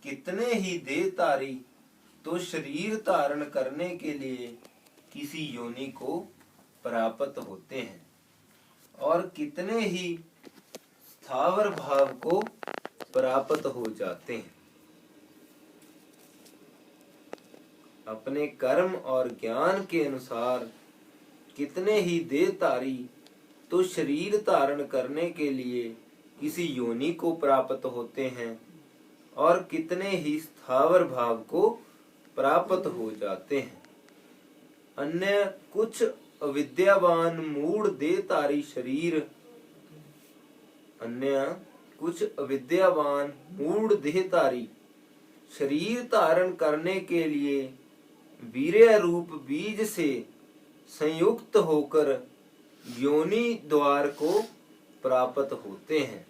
कितने ही देहधारी तो शरीर धारण करने के लिए किसी योनि को प्राप्त होते हैं, और कितने ही स्थावर भाव को प्राप्त हो जाते हैं। अपने कर्म और ज्ञान के अनुसार कितने ही देहधारी तो शरीर धारण करने के लिए किसी योनि को प्राप्त होते हैं, और कितने ही स्थावर भाव को प्राप्त हो जाते हैं। अन्य कुछ अविद्यावान मूढ़ देहधारी शरीर शरीर धारण करने के लिए वीर्य रूप बीज से संयुक्त होकर योनि द्वार को प्राप्त होते हैं,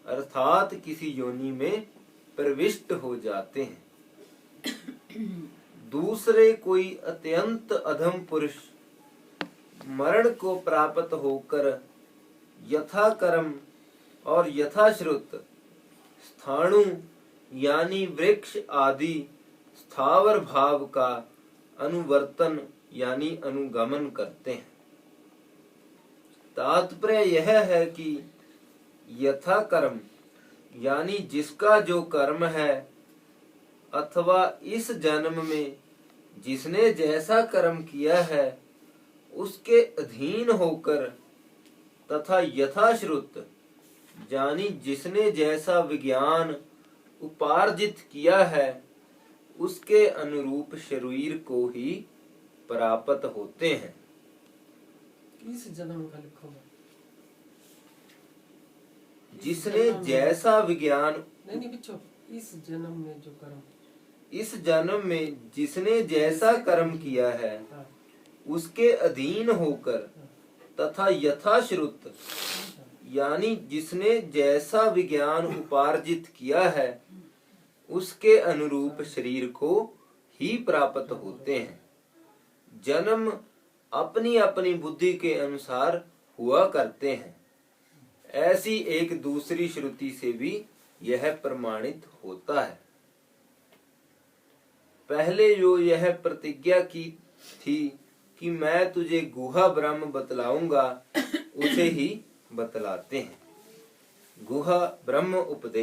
अर्थात किसी योनि में प्रविष्ट हो जाते हैं। दूसरे कोई अत्यंत अधम पुरुष मरण को प्राप्त होकर यथा कर्म और यथाश्रुत स्थाणु यानी वृक्ष आदि स्थावर भाव का अनुवर्तन यानी अनुगमन करते हैं। तात्पर्य यह है कि यथा कर्म यानी जिसका जो कर्म है, अथवा इस जन्म में जिसने जैसा कर्म किया है उसके अधीन होकर, तथा यथाश्रुत यानी जिसने जैसा विज्ञान उपार्जित किया है उसके अनुरूप शरीर को ही प्राप्त होते हैं। इस जन्म का लिखो, जिसने जैसा विज्ञान नहीं बिच्छो, इस जन्म में जो कर्म, इस जन्म में जिसने जैसा कर्म किया है उसके अधीन होकर, तथा यथाश्रुत यानी जिसने जैसा विज्ञान उपार्जित किया है उसके अनुरूप शरीर को ही प्राप्त होते हैं। जन्म अपनी अपनी बुद्धि के अनुसार हुआ करते हैं। ऐसी एक दूसरी श्रुति से भी यह प्रमाणित होता है। पहले जो यह प्रतिज्ञा की थी कि मैं तुझे गुहा ब्रह्म बतलाऊंगा, उसे ही बतलाते हैं। गुहा ब्रह्म उपदेश।